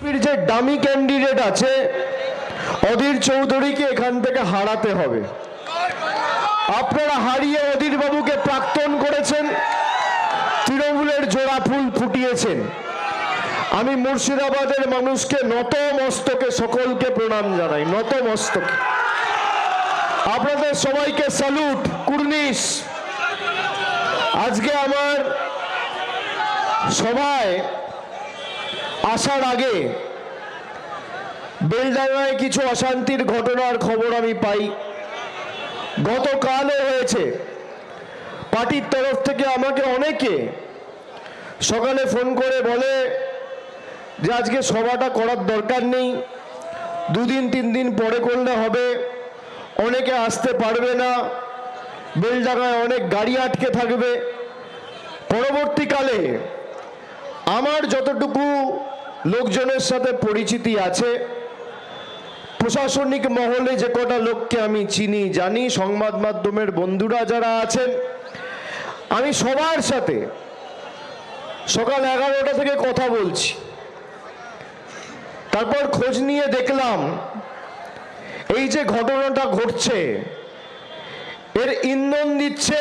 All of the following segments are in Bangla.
যে ডামি ক্যান্ডিডেট আছে অধীর চৌধুরীকে এখান থেকে হারাতে হবে। আপনারা হারিয়ে অধীর বাবুকে প্রাক্তন করেছেন, তৃণমূলের জোড়া ফুল ফুটিয়েছেন। আমি মুর্শিদাবাদের মানুষকে নত মস্তকে সকলকে প্রণাম জানাই, নত মস্তকে। আপনাদের সবাইকে স্যালুট, কুর্নিশ। আজকে আমার সভায় আসার আগে বেলডাঙ্গায় কিছু অশান্তির ঘটনার খবর আমি পাই। গতকালও হয়েছে। পার্টির তরফ থেকে আমাকে অনেকে সকালে ফোন করে বলে যে আজকে সভাটা করার দরকার নেই, 2 দিন 3 দিন পরে করলে হবে, অনেকে আসতে পারবে না, বেলডাঙ্গায় অনেক গাড়ি আটকে থাকবে। পরবর্তীকালে আমার যতটুকু লোকজনের সাথে পরিচিতি আছে, প্রশাসনিক মহলে যে কটা লোককে আমি চিনি জানি, সংবাদ মাধ্যমের বন্ধুরা যারা আছেন, আমি সবার সাথে সকাল 11টা থেকে কথা বলছি। তারপর খোঁজ নিয়ে দেখলাম এই যে ঘটনাটা ঘটছে এর ইন্ধন দিচ্ছে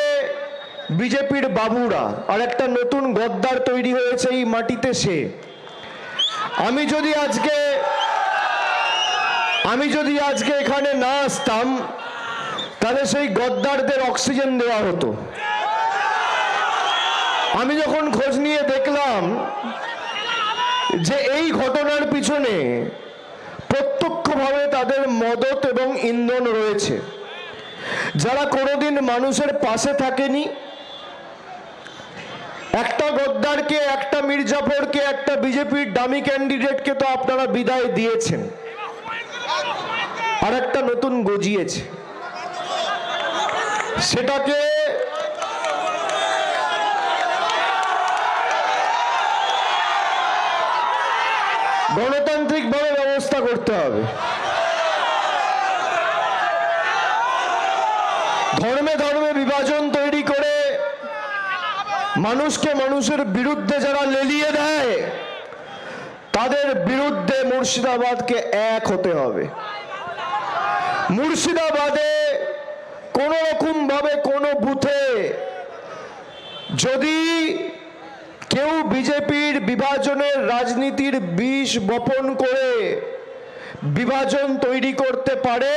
বিজেপির বাবুরা। আর একটা নতুন গদ্দার তৈরি হয়েছে এই মাটিতে সে। আমি যদি আজকে এখানে না আসতাম তাহলে সেই গদ্দারদের অক্সিজেন দেওয়া হতো। আমি যখন খোঁজ নিয়ে দেখলাম যে এই ঘটনার পিছনে প্রত্যক্ষভাবে তাদের মদত এবং ইন্ধন রয়েছে, যারা কোনোদিন মানুষের পাশে থাকেনি, একটা গদ্দারকে, একটা মির্জাফরকে, একটা বিজেপির ডামি ক্যান্ডিডেটকে তো আপনারা বিদায় দিয়েছেন, আর একটা নতুন গজিয়েছে। সেটাকে গণতান্ত্রিকভাবে ব্যবস্থা করতে হবে। ধর্মে ধর্মে বিভাজন তৈরি করে মানুষকে মানুষের বিরুদ্ধে যারা লেলিয়ে দেয়, তাদের বিরুদ্ধে মুর্শিদাবাদকে এক হতে হবে। মুর্শিদাবাদে কোন রকম ভাবে কোনো বুথে যদি কেউ বিজেপির বিভাজনের রাজনীতির বিষ বপন করে বিভাজন তৈরি করতে পারে,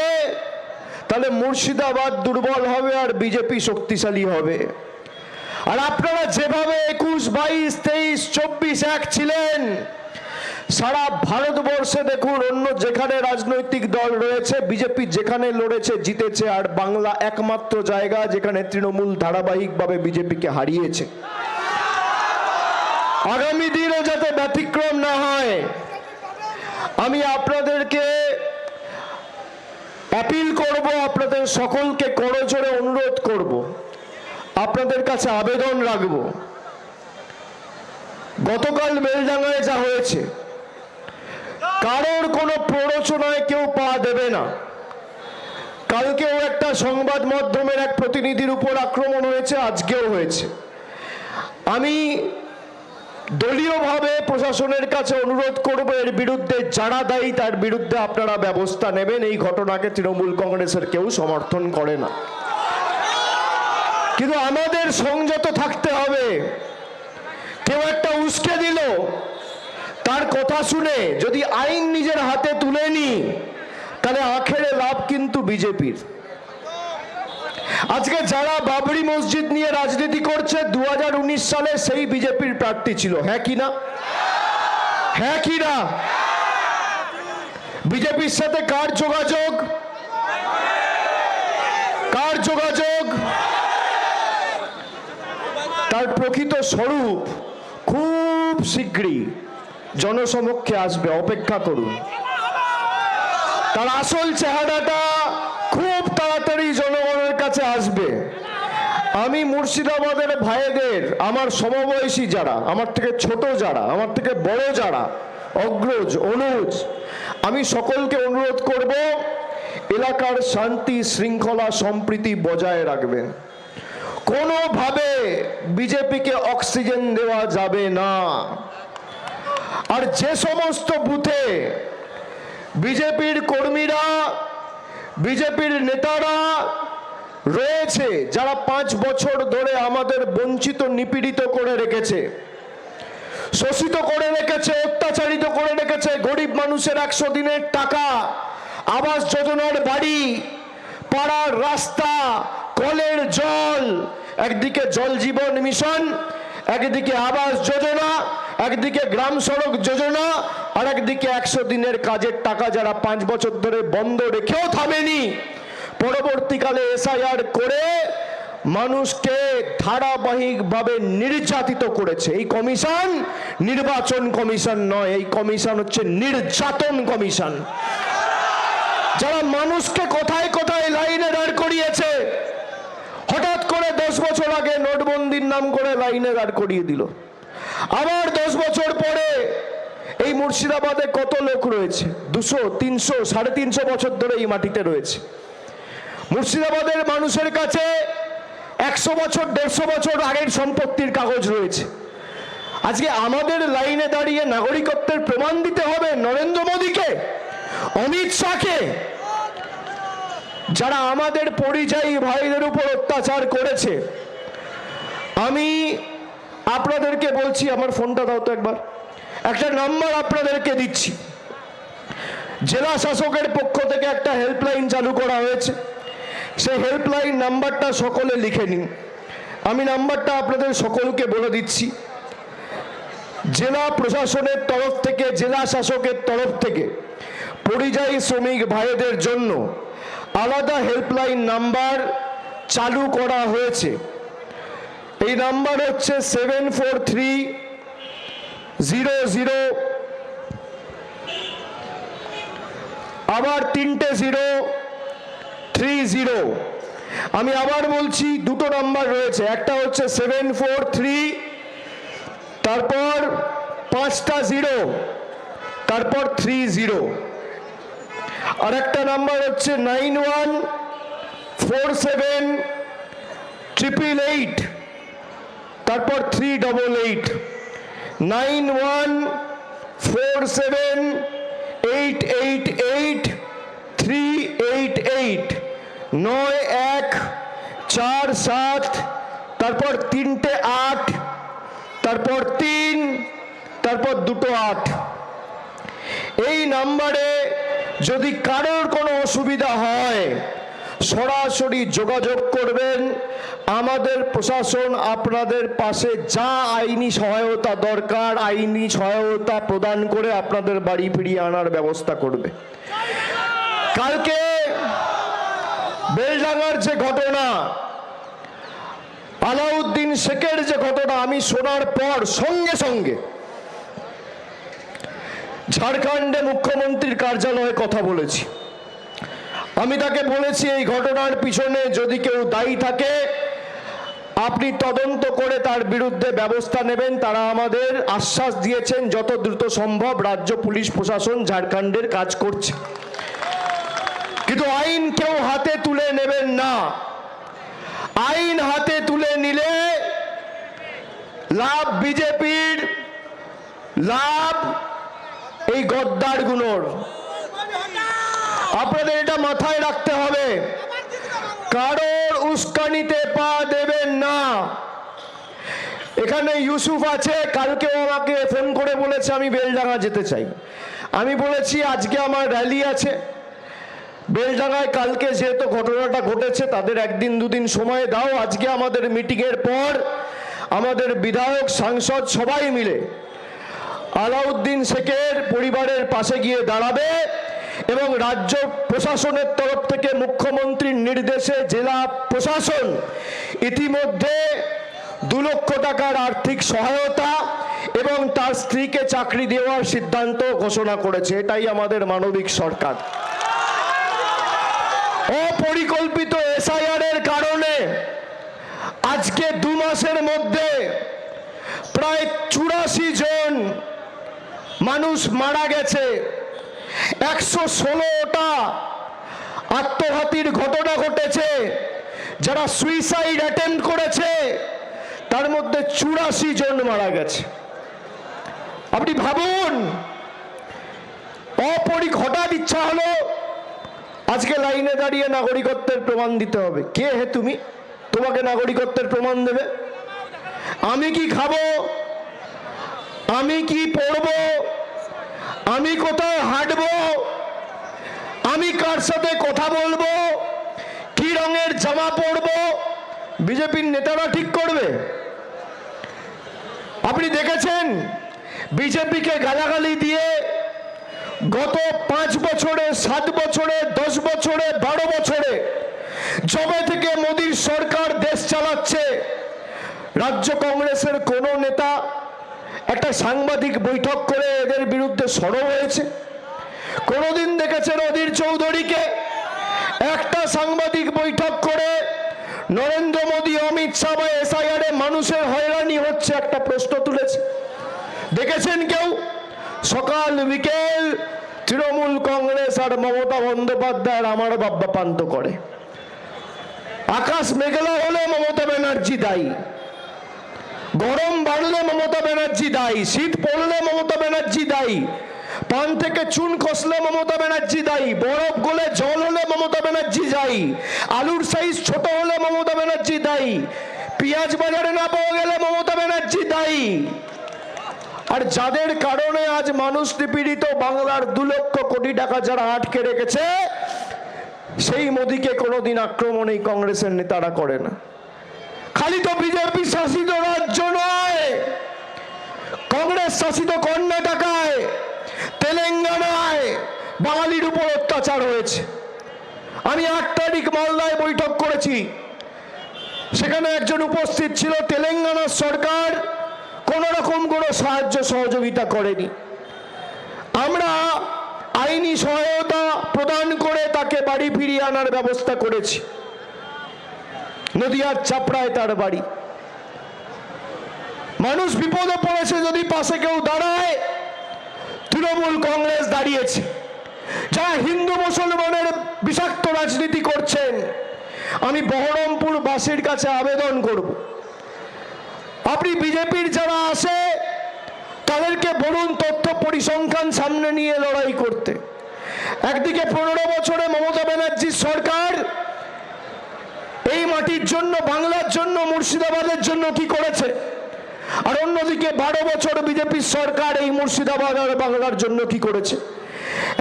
তাহলে মুর্শিদাবাদ দুর্বল হবে আর বিজেপি শক্তিশালী হবে। আর আপনারা যেভাবে 21, 22, 23, 24 এক ছিলেন, সারা ভারতবর্ষে দেখুন অন্য যেখানে রাজনৈতিক দল রয়েছে, বিজেপি যেখানে লড়েছে জিতেছে, আর বাংলা একমাত্র জায়গা যেখানে তৃণমূল ধারাবাহিকভাবে বিজেপিকে হারিয়েছে। আগামী দিনও যাতে ব্যতিক্রম না হয়, আমি আপনাদেরকে অ্যাপিল করব, আপনাদের সকলকে করজোড়ে অনুরোধ করব, আপনাদের কাছে আবেদন রাখব। গতকাল বেলডাঙ্গায় যা হয়েছে, কারোর কোনো প্ররোচনায় কেউ পা দেবে না। কালকেও একটা সংবাদ মাধ্যমের এক প্রতিনিধির উপর আক্রমণ হয়েছে, আজকেও হয়েছে। আমি দলীয়ভাবে প্রশাসনের কাছে অনুরোধ করব, এর বিরুদ্ধে যারা দায়ী তার বিরুদ্ধে আপনারা ব্যবস্থা নেবেন। এই ঘটনাকে তৃণমূল কংগ্রেসের কেউ সমর্থন করে না, কিন্তু আমাদের সংযত থাকতে হবে। কেউ একটা উস্কে দিল, তার কথা শুনে যদি আইন নিজের হাতে তুলে নি, তাহলে আখেরে লাভ কিন্তু বিজেপির। আজকে যারা বাবরি মসজিদ নিয়ে রাজনীতি করছে, 2019 সালে সেই বিজেপির প্রার্থী ছিল, হ্যাঁ কি না? হ্যাঁ কি না? বিজেপির সাথে কার যোগাযোগ? কার যোগাযোগ? তার প্রকৃত স্বরূপ খুব শীঘ্রই জনসমক্ষে আসবে, অপেক্ষা করুন। তার আসল চেহারাটা খুব তাড়াতাড়ি জনগণের কাছে আসবে। আমি মুর্শিদাবাদের ভাইদের, আমার সমবয়সী যারা, আমার থেকে ছোট যারা, আমার থেকে বড় যারা, অগ্রজ, অনুজ, আমি সকলকে অনুরোধ করব এলাকার শান্তি শৃঙ্খলা সম্প্রীতি বজায় রাখবেন। কোনোভাবে বিজেপিকে অক্সিজেন দেওয়া যাবে না। আর যে সমস্ত বুথে বিজেপির কর্মীরা, বিজেপির নেতারা রয়েছে, যারা 5 বছর ধরে আমাদের বঞ্চিত নিপীড়িত করে রেখেছে, শোষিত করে রেখেছে, অত্যাচারিত করে রেখেছে, গরিব মানুষের 100 দিনের টাকা, আবাস যোজনার বাড়ি, পাড়ার রাস্তা, কলের জল, একদিকে জল জীবন মিশন, একদিকে আবাস যোজনা, একদিকে গ্রাম সড়ক যোজনা, আর একদিকে 100 দিনের কাজের টাকা যারা 5 বছর ধরে বন্ধ রেখেও থামেনি, পরবর্তীকালে এসআইআর করে মানুষকে ধারাবাহিকভাবে নির্যাতিত করেছে। এই কমিশন নির্বাচন কমিশন নয়, এই কমিশন হচ্ছে নির্যাতন কমিশন। যারা মানুষকে কোথায় কোথায় লাইনে দাঁড় করিয়েছে, হঠাৎ করে 10 বছর আগে নোটবন্দির নাম করে লাইনে দাঁড় করিয়ে দিল, আবার 10 বছর পরে এই মুর্শিদাবাদে কত লোক রয়েছে, 200, 300, 350 বছর ধরে এই মাটিতে রয়েছে। মুর্শিদাবাদের মানুষের কাছে 100 বছর 150 বছর আগের সম্পত্তির কাগজ রয়েছে। আজকে আমাদের লাইনে দাঁড়িয়ে নাগরিকত্বের প্রমাণ দিতে হবে নরেন্দ্র মোদীকে, অমিত শাহকে, যারা আমাদের পরিযায়ী ভাইদের উপর অত্যাচার করেছে। আমি আপনাদেরকে বলছি, আমার ফোনটা দাও তো একবার, একটা নাম্বার আপনাদেরকে দিচ্ছি। জেলা শাসকের পক্ষ থেকে একটা হেল্পলাইন চালু করা হয়েছে, সেই হেল্পলাইন নাম্বারটা সকলে লিখে নিন। আমি নাম্বারটা আপনাদের সকলকে বলে দিচ্ছি। জেলা প্রশাসনের তরফ থেকে, জেলা শাসকের তরফ থেকে পরিযায়ী শ্রমিক ভাইদের জন্য আলাদা হেল্পলাইন নাম্বার চালু করা হয়েছে। এই নাম্বার হচ্ছে 743000, আবার 3টে 030। আমি আবার বলছি, দুটো নাম্বার রয়েছে, একটা হচ্ছে 743, তারপর 5টা 0, তারপর 30, আর একটা নাম্বার হচ্ছে 91478888, তারপর 388, 9147888388, 9147, তারপর 3টে 8, তারপর 3, তারপর 2টো 8। এই নাম্বারে যদি কারোর কোনো অসুবিধা হয় সরাসরি যোগাযোগ করবেন। আমাদের প্রশাসন আপনাদের পাশে যা আইনি সহায়তা দরকার, আইনি সহায়তা প্রদান করে আপনাদের বাড়ি ফিরিয়ে আনার ব্যবস্থা করবে। কালকে বেলডাঙ্গার যে ঘটনা, আলাউদ্দিন শেখের যে ঘটনা, আমি শোনার পর সঙ্গে সঙ্গে ঝাড়খণ্ডে মুখ্যমন্ত্রীর কার্যালয়ে কথা বলেছি। আমি তাকে বলেছি, এই ঘটনার পিছনে যদি কেউ দায়ী থাকে আপনি তদন্ত করে তার বিরুদ্ধে ব্যবস্থা নেবেন। তারা আমাদের আশ্বাস দিয়েছেন যত দ্রুত সম্ভব রাজ্য পুলিশ প্রশাসন ঝাড়খণ্ডের কাজ করছে। কিন্তু আইন কেউ হাতে তুলে নেবেন না। আইন হাতে তুলে নিলে লাভ বিজেপির, লাভ এই গদ্দারগুলোর। আপনাদের এটা মাথায় রাখতে হবে, কারোর উস্কানিতে পা দেবেন না। এখানে ইউসুফ আছে, কালকেও আমাকে ফোন করে বলেছে আমি বেলডাঙ্গা যেতে চাই। আমি বলেছি আজকে আমার র্যালি আছে বেলডাঙ্গায়, কালকে যেহেতু ঘটনাটা ঘটেছে তাদের 1দিন 2দিন সময় দাও। আজকে আমাদের মিটিংয়ের পর আমাদের বিধায়ক, সাংসদ সবাই মিলে আলাউদ্দিন শেখের পরিবারের পাশে গিয়ে দাঁড়াবে এবং রাজ্য প্রশাসনের তরফ থেকে মুখ্যমন্ত্রীর নির্দেশে জেলা প্রশাসন ইতিমধ্যে 2 লক্ষ টাকার আর্থিক সহায়তা এবং তার স্ত্রীকে চাকরি দেওয়ার সিদ্ধান্ত ঘোষণা করেছে। এটাই আমাদের মানবিক সরকার। অপরিকল্পিত এসআইআর এর কারণে আজকে 2 মাসের মধ্যে প্রায় 84 জন মানুষ মারা গেছে, 116টা আত্মঘাতীর ঘটনা ঘটেছে। যারা সুইসাইড অ্যাটেম্প্ট করেছে তার মধ্যে 84 জন মারা গেছে। আপনি ভাবুন, হঠাৎ ইচ্ছা হলো আজকে লাইনে দাঁড়িয়ে নাগরিকত্বের প্রমাণ দিতে হবে। কে হে তুমি, তোমাকে নাগরিকত্বের প্রমাণ দেবে? আমি কি খাবো, আমি কি পড়বো, আমি কোথায় হাঁটবো, আমি কার সাথে কথা বলবো, কি রঙের জামা পরবো, বিজেপির নেতারা ঠিক করবে? আপনি দেখেছেন বিজেপিকে গালাগালি দিয়ে গত 5 বছরে, 7 বছরে, 10 বছরে, 12 বছরে যবে থেকে মোদীর সরকার দেশ চালাচ্ছে, রাজ্য কংগ্রেসের কোন নেতা একটা সাংবাদিক বৈঠক করে এদের বিরুদ্ধে সরব হয়েছে? কোনদিন দেখেছেন অধীর চৌধুরীকে একটা সাংবাদিক বৈঠক করে নরেন্দ্র মোদী, অমিত শাহ বা এসআইআর মানুষের হয়রানি হচ্ছে একটা প্রশ্ন তুলেছে? দেখেছেন কেউ? সকাল বিকেল তৃণমূল কংগ্রেস আর মমতা বন্দ্যোপাধ্যায়ের আমার বাব্বা পান্ত করে। আকাশ মেঘলা হলে মমতা ব্যানার্জি দায়ী, গরম বাড়লে মমতা ব্যানার্জি দায়ী, শীত পড়লে মমতা ব্যানার্জি দায়ী, পান থেকে চুন খসলে মমতা ব্যানার্জি দায়ী, বরফ গলে জল হলে মমতা ব্যানার্জি দায়ী, আলুর সাইজ ছোট হলে মমতা ব্যানার্জি দায়ী, পেঁয়াজ বাজারে না পাওয়া গেলে মমতা ব্যানার্জি দায়ী। আর যাদের কারণে আজ মানুষ নিপীড়িত, বাংলার 2 লক্ষ কোটি টাকা যারা আটকে রেখেছে, সেই মোদীকে কোনোদিন আক্রমণ এই কংগ্রেসের নেতারা করে না। খালি তো বিজেপি শাসিত রাজ্য নয়, কংগ্রেস শাসিত কর্ণাটকায়, তেলেঙ্গানায় বাঙালির উপর অত্যাচার হয়েছে। আমি 8 তারিখ মালদায় বৈঠক করেছি, সেখানে একজন উপস্থিত ছিল। তেলেঙ্গানার সরকার কোন রকম কোনো সাহায্য সহযোগিতা করেনি। আমরা আইনি সহায়তা প্রদান করে তাকে বাড়ি ফিরিয়ে আনার ব্যবস্থা করেছি। নদিয়ার চাপড়ায় তার বাড়ি। মানুষ বিপদে পড়েছে, যদি পাশে কেউ দাঁড়ায়, তৃণমূল কংগ্রেস দাঁড়িয়েছে। যারা হিন্দু মুসলমানের বিষাক্ত রাজনীতি করছেন, আমি বহরমপুর বাসীর কাছে আবেদন করব, আপনি বিজেপির যারা আসে তাদেরকে বলুন তথ্য পরিসংখ্যান সামনে নিয়ে লড়াই করতে। একদিকে 15 বছরে মমতা ব্যানার্জির সরকার এই মাটির জন্য, বাংলার জন্য, মুর্শিদাবাদের জন্য কি করেছে, আর অন্যদিকে 12 বছর বিজেপির সরকার এই মুর্শিদাবাদ আর বাংলার জন্য কি করেছে।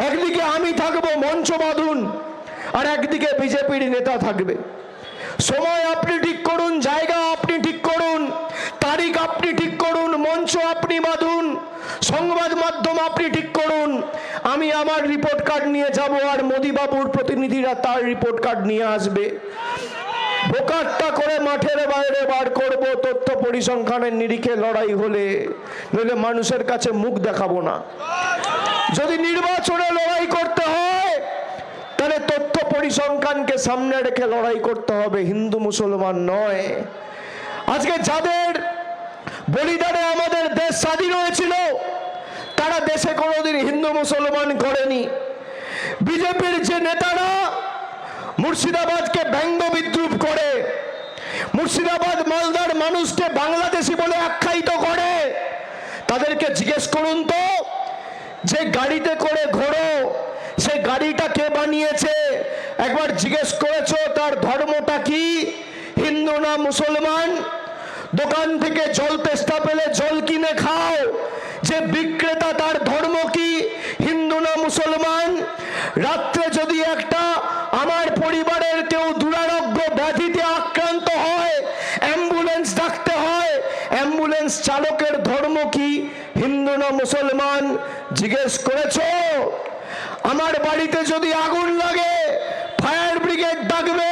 একদিকে আমি থাকবো, মঞ্চ বাঁধুন, আর একদিকে বিজেপির নেতা থাকবে। সময় আপনি ঠিক করুন, জায়গা আপনি ঠিক করুন, তারিখ আপনি ঠিক করুন, মঞ্চ আপনি বাঁধুন, সংবাদ মাধ্যম আপনি ঠিক করুন। আমি আমার রিপোর্ট কার্ড নিয়ে যাব, আর মোদী বাবুর প্রতিনিধিরা তার রিপোর্ট কার্ড নিয়ে আসবে। বোকাট্টা করে মাঠের বাইরে বার করব তথ্য পরিসংখ্যানের নিরিখে লড়াই হলে, নইলে মানুষের কাছে মুখ দেখাবো না। যদি নির্বাচনে লড়াই করতে হয়, তাহলে তথ্য পরিসংখ্যানকে সামনে রেখে লড়াই করতে হবে, হিন্দু মুসলমান নয়। আজকে যাদের বলিদানে আমাদের দেশ স্বাধীন হয়েছিল, তারা দেশে কোনোদিন হিন্দু মুসলমান করেনি। বিজেপির যে নেতারা মুর্শিদাবাদকে ব্যঙ্গ বিদ্রুপ করে, মুর্শিদাবাদ মালদার মানুষকে বাংলাদেশি বলে আখ্যায়িত করে, তাদেরকে জিজ্ঞেস করুন তো, যে গাড়িতে করে ঘোরো, সে গাড়িটা কে বানিয়েছে? একবার জিজ্ঞেস করেছো তার ধর্মটা কি, হিন্দু না মুসলমান? দোকান থেকে জল তেষ্টা পেলে জল কিনে খাও, যে বিক্রেতা তার ধর্ম কি, হিন্দু না মুসলমান? রাত্রে যদি একটা আমার পরিবারের কেউ দুরারোগ্য ব্যাধিতে আক্রান্ত হয়, অ্যাম্বুলেন্স ডাকতে হয়, অ্যাম্বুলেন্স চালকের ধর্ম কি, হিন্দু না মুসলমান? জিজ্ঞেস করেছো? আমার বাড়িতে যদি আগুন লাগে, ফায়ার ব্রিগেড ডাকবে,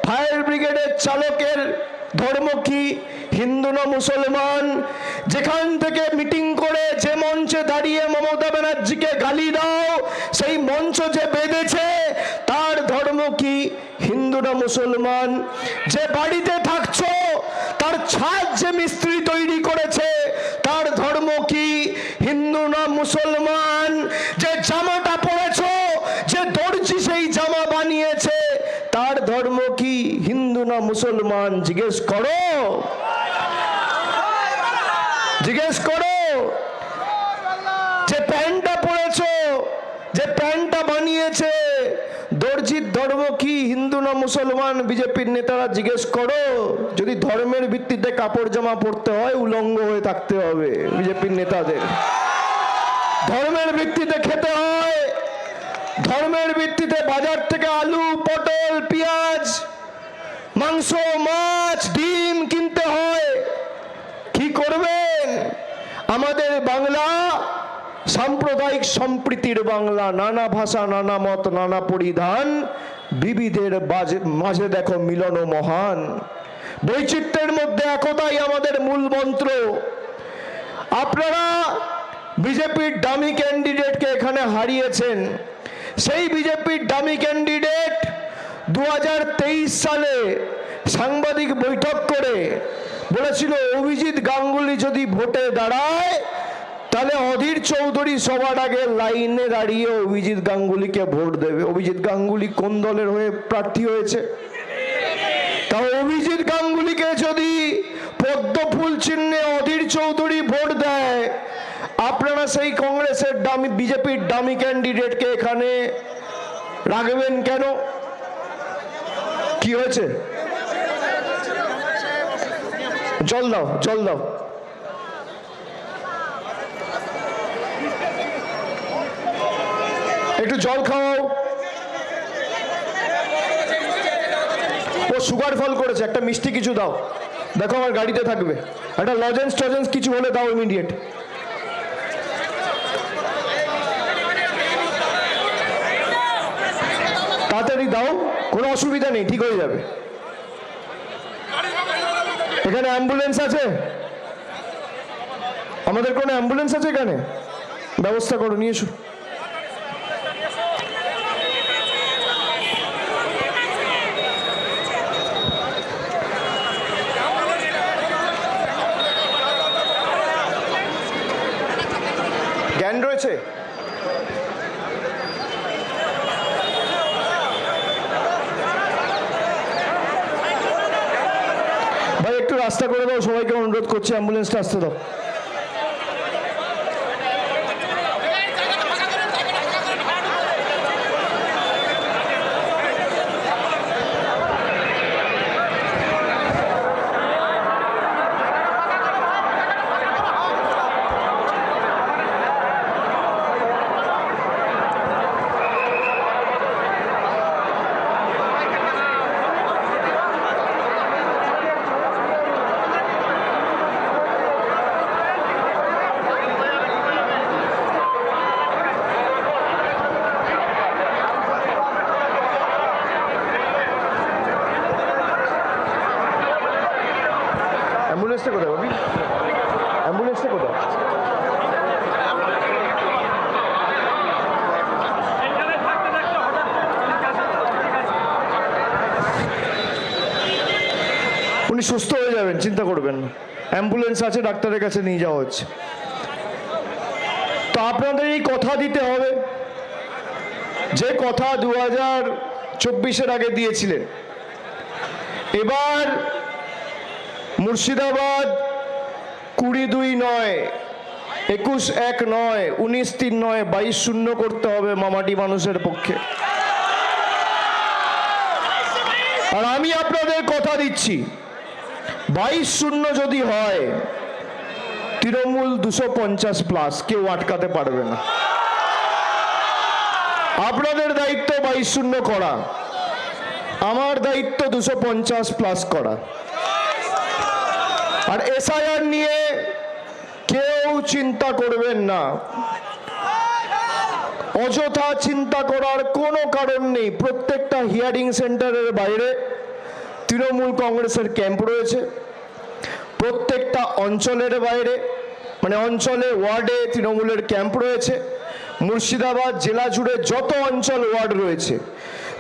ফায়ার ব্রিগেডের চালকের ধর্ম কি, হিন্দু না মুসলমান? যেখান থেকে মিটিং করে যে মঞ্চে দাঁড়িয়ে মমতা ব্যানার্জিকে গালি দাও, সেই মঞ্চ যে বেঁধেছে তার ধর্ম কি, হিন্দু না মুসলমান? যে বাড়িতে থাকছো তার ছাদ যে মিস্ত্রি তৈরি করেছে তার ধর্ম কি, হিন্দু না মুসলমান? যে জামাটা পরেছো, যে দর্জি সেই জামা বানিয়েছে তার ধর্ম কি, হিন্দু না মুসলমান? জিজ্ঞেস করো, জিজ্ঞেস করো। যে প্যান্টটা বানিয়েছে, দর্জির ধর্ম কি, হিন্দু না মুসলমান, বিজেপির নেতারা জিজ্ঞেস করো। যদি ধর্মের ভিত্তিতে কাপড় জামা পরতে হয়, উলঙ্গ হয়ে থাকতে হবে বিজেপির নেতাদের। ধর্মের ভিত্তিতে খেতে হয়, ধর্মের ভিত্তিতে বাজার থেকে আলু, পটল, পেঁয়াজ, মাংস, মাছ, ডিম কিনতে হয়। কি করবেন? আমাদের বাংলা সাম্প্রদায়িক সম্প্রীতির বাংলা, নানা ভাষা, নানা মত, নানা পরিধান, বিবিধের মাঝে দেখো মিলন মহান। বৈচিত্র্যের মধ্যে একতাই আমাদের মূল মন্ত্র। আপনারা বিজেপির ডামি ক্যান্ডিডেটকে এখানে হারিয়েছেন। সেই বিজেপির ডামি ক্যান্ডিডেট 2023 সালে সাংবাদিক বৈঠক করে বলেছিল অভিজিৎ গাঙ্গুলি যদি ভোটে দাঁড়ায় তাহলে অধীর চৌধুরী সবার আগে লাইনে দাঁড়িয়ে অভিজিৎ গাঙ্গুলিকে ভোট দেবে। অভিজিৎ গাঙ্গুলি কোন দলের হয়ে প্রার্থী হয়েছে? তা অভিজিৎ গাঙ্গুলিকে যদি পদ্ম ফুল চিহ্নে অধীর চৌধুরী ভোট দেয়, আপনারা সেই কংগ্রেসের ডামি, বিজেপির ডামি ক্যান্ডিডেটকে এখানে রাখবেন কেন? কি হয়েছে? জল দাও, জল দাও। একটু জল খাওয়াও। ও সুগার ফল করেছে, একটা মিষ্টি কিছু দাও। দেখো আমার গাড়িতে থাকবে, একটা লজেন্স টজেন্স কিছু হলে দাও ইমিডিয়েট। তাড়াতাড়ি দাও, কোনো অসুবিধা নেই, ঠিক হয়ে যাবে। এখানে অ্যাম্বুলেন্স আছে? আমাদের কোনো অ্যাম্বুলেন্স আছে এখানে? ব্যবস্থা করো, নিয়ে এসো। জ্ঞান রয়েছে? ভাই একটু রাস্তা করে দাও, সবাইকে অনুরোধ করছি, অ্যাম্বুলেন্সটা আসতে দাও। অ্যাম্বুলেন্সটা কোথায় বাবি? অ্যাম্বুলেন্সটা কোথায়? উনি সুস্থ হয়ে যাবেন, চিন্তা করবেন না। অ্যাম্বুলেন্স আছে, ডাক্তারের কাছে নিয়ে যাওয়া হচ্ছে। তো আপনাদের এই কথা দিতে হবে, যে কথা 2024-এর আগে দিয়েছিলেন। এবার মুর্শিদাবাদ 20-2 নয়, 21-1 নয়, 19-3 নয়, 22-0 করতে হবে মামাটি মানুষের পক্ষে। আর আমি আপনাদের কথা দিচ্ছি, 22-0 যদি হয়, তৃণমূল 250+, কেউ আটকাতে পারবে না। আপনাদের দায়িত্ব 22-0 করা, আমার দায়িত্ব 250+ করা। আর এসআইআর নিয়ে কেউ চিন্তা করবেন না, অযথা চিন্তা করার কোনো কারণ নেই। প্রত্যেকটা হিয়ারিং সেন্টারের বাইরে তৃণমূল কংগ্রেসের ক্যাম্প রয়েছে, প্রত্যেকটা অঞ্চলের বাইরে, মানে অঞ্চলে, ওয়ার্ডে তৃণমূলের ক্যাম্প রয়েছে। মুর্শিদাবাদ জেলা জুড়ে যত অঞ্চল, ওয়ার্ড রয়েছে,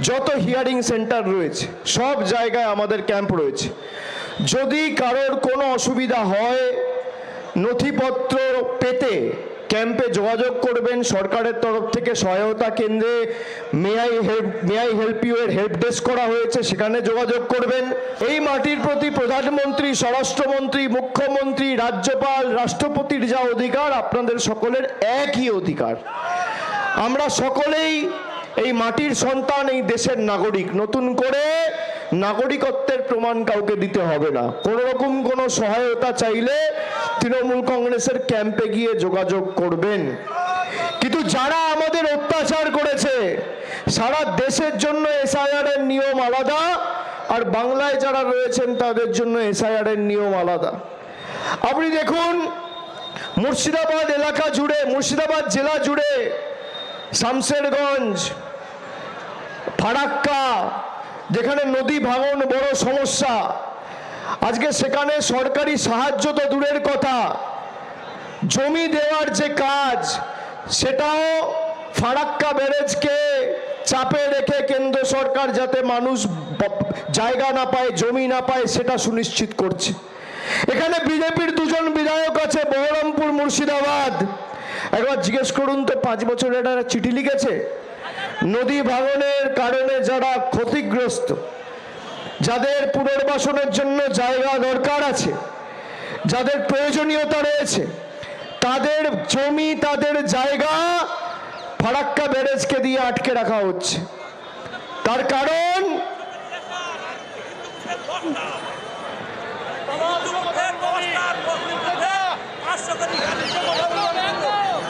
যত হিয়ারিং সেন্টার রয়েছে, সব জায়গায় আমাদের ক্যাম্প রয়েছে। যদি কারোর কোনো অসুবিধা হয়, নথিপত্র পেতে ক্যাম্পে যোগাযোগ করবেন। সরকারের তরফ থেকে সহায়তা কেন্দ্রে মে আই হেল্প ইউ এর হেল্প ডেস্ক করা হয়েছে, সেখানে যোগাযোগ করবেন। এই মাটির প্রতি প্রধানমন্ত্রী, স্বরাষ্ট্রমন্ত্রী, মুখ্যমন্ত্রী, রাজ্যপাল, রাষ্ট্রপতির যা অধিকার, আপনাদের সকলের একই অধিকার। আমরা সকলেই এই মাটির সন্তান, এই দেশের নাগরিক। নতুন করে নাগরিকত্বের প্রমাণ কাউকে দিতে হবে না। কোনো রকম কোনো সহায়তা চাইলে তৃণমূল কংগ্রেসের ক্যাম্পে গিয়ে যোগাযোগ করবেন। কিন্তু যারা আমাদের অত্যাচার করেছে, সারা দেশের জন্য এসআইআর এর নিয়ম আলাদা, আর বাংলায় যারা রয়েছেন তাদের জন্য এসআইআর এর নিয়ম আলাদা। আপনি দেখুন, মুর্শিদাবাদ এলাকা জুড়ে, মুর্শিদাবাদ জেলা জুড়ে, শামশেরগঞ্জ, ফারাক্কা, যেখানে নদী ভাঙন বড় সমস্যা, আজকে সেখানে সরকারি সাহায্য তো দূরের কথা, জমি দেওয়ার যে কাজ, সেটাও ফারাক্কা ব্যারেজকে চাপে রেখে কেন্দ্র সরকার যাতে মানুষ জায়গা না পায়, জমি না পায়, সেটা সুনিশ্চিত করছে। এখানে বিজেপির দুজন বিধায়ক আছে, বহরমপুর, মুর্শিদাবাদ। একবার জিজ্ঞেস করুন তো, 5 বছর একটা চিঠি লিখেছে? নদী ভাঙনের কারণে যারা ক্ষতিগ্রস্ত, যাদের পুনর্বাসনের জন্য জায়গা দরকার আছে, যাদের প্রয়োজনীয়তা রয়েছে, তাদের জমি, তাদের জায়গা ফারাক্কা ব্যারেজকে দিয়ে আটকে রাখা হচ্ছে। তার কারণ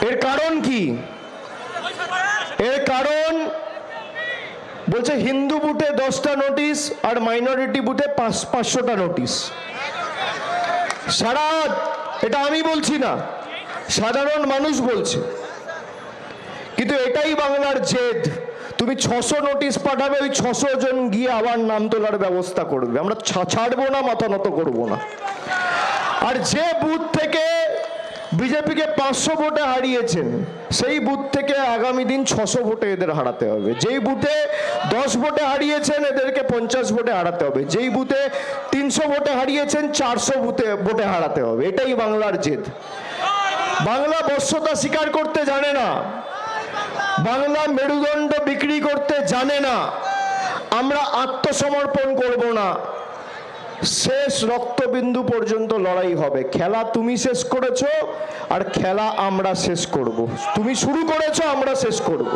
এর কারণ কি? এর কারণ বলছে হিন্দু বুথে 10টা নোটিশ আর মাইনরিটি বুথে 500টা নোটিশ। সারা, এটা আমি বলছি না, সাধারণ মানুষ বলছে। কিন্তু এটাই বাংলার জেদ। তুমি 600 নোটিশ পাঠাবে, ওই 600 জন গিয়ে আবার নাম তোলার ব্যবস্থা করবে। আমরা ছাড়বো না, মাথা নত করবো না। আর যে বুথ থেকে বিজেপিকে 500 ভোটে হারিয়েছেন, সেই বুথ থেকে আগামী দিন 600 ভোটে এদের হারাতে হবে। যেই বুথে 10 ভোটে হারিয়েছেন, এদেরকে 50 ভোটে হারাতে হবে। যেই বুথে 300 ভোটে হারিয়েছেন, 400 ভোটে হারাতে হবে। এটাই বাংলার জেদ। বাংলা বশ্যতা স্বীকার করতে জানে না, বাংলা মেরুদণ্ড বিক্রি করতে জানে না। আমরা আত্মসমর্পণ করব না, শেষ রক্তবিন্দু পর্যন্ত লড়াই হবে। খেলা তুমি শেষ করেছো, আর খেলা আমরা শেষ করব। তুমি শুরু করেছো, আমরা শেষ করব।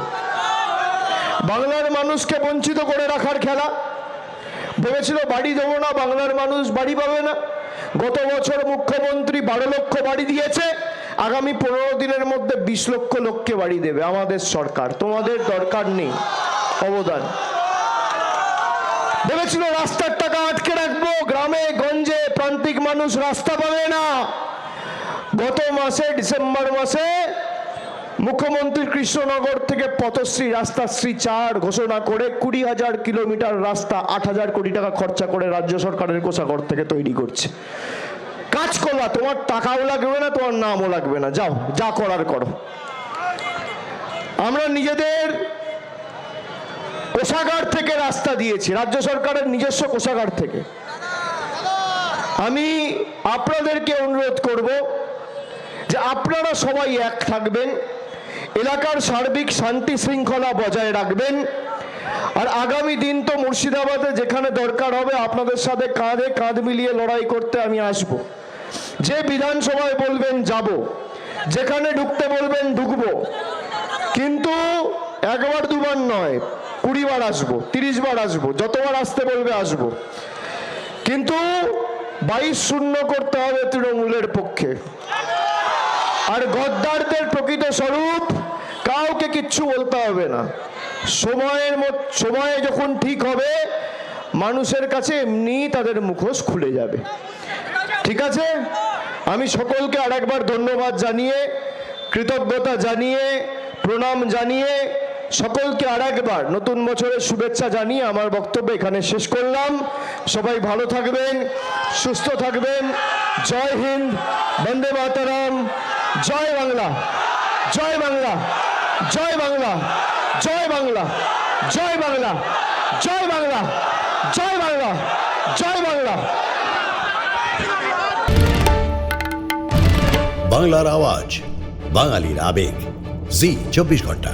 বাংলার মানুষকে বঞ্চিত করে রাখার খেলা। ভেবেছিল বাড়ি দেবো না, বাংলার মানুষ বাড়ি পাবে না। গত বছর মুখ্যমন্ত্রী 12 লক্ষ বাড়ি দিয়েছে, আগামী 15 দিনের মধ্যে 20 লক্ষ লোককে বাড়ি দেবে আমাদের সরকার। তোমাদের দরকার নেই অবদান। ভেবেছিল রাস্তার টাকা আটকে রাখবো, গ্রামে গঞ্জে প্রান্তিক মানুষ রাস্তা পাবে না। গত মাসে, ডিসেম্বর মাসে, মুখ্যমন্ত্রী কৃষ্ণনগর থেকে পথশ্রী রাস্তাশ্রী 4 ঘোষণা করে 20,000 কিলোমিটার রাস্তা 8,000 কোটি টাকা খরচা করে রাজ্য সরকারের কোষাগার থেকে তৈরি করছে। কাজ করবা, তোমার টাকাও লাগবে না, তোমার নামও লাগবে না, যাও যা করার করো। আমরা নিজেদের কোষাগার থেকে রাস্তা দিয়েছি, রাজ্য সরকারের নিজস্ব কোষাগার থেকে। আমি আপনাদেরকে অনুরোধ করব যে আপনারা সবাই এক থাকবেন, এলাকার সার্বিক শান্তি শৃঙ্খলা বজায় রাখবেন। আর আগামী দিন তো মুর্শিদাবাদে যেখানে দরকার হবে আপনাদের সাথে কাঁধে কাঁধ মিলিয়ে লড়াই করতে আমি আসব। যে বিধানসভায় বলবেন যাব, যেখানে ঢুকতে বলবেন ঢুকবো। কিন্তু একবার দুবার নয়, 20 বার আসবো, 30 বার আসবো, যতবার আসতে বলবে আসবো। কিন্তু 22-0 করতে হবে তৃণমূলের পক্ষে। আর গদ্দারদের প্রকৃত স্বরূপ কাউকে কিচ্ছু বলতে হবে না। সময়ে যখন ঠিক হবে, মানুষের কাছে এমনি তাদের মুখোশ খুলে যাবে। ঠিক আছে? আমি সকলকে আরেকবার ধন্যবাদ জানিয়ে, কৃতজ্ঞতা জানিয়ে, প্রণাম জানিয়ে, সকলকে আরেকবার নতুন বছরের শুভেচ্ছা জানিয়ে আমার বক্তব্য এখানে শেষ করলাম। সবাই ভালো থাকবেন, সুস্থ থাকবেন। জয় হিন্দ, বন্দে মাতরম, জয় বাংলা, জয় বাংলা, জয় বাংলা, জয় বাংলা, জয় বাংলা, জয় বাংলা, জয় বাংলা, জয় বাংলা। বাংলার আওয়াজ, বাঙালির আবেগ, জি 24 ঘন্টা।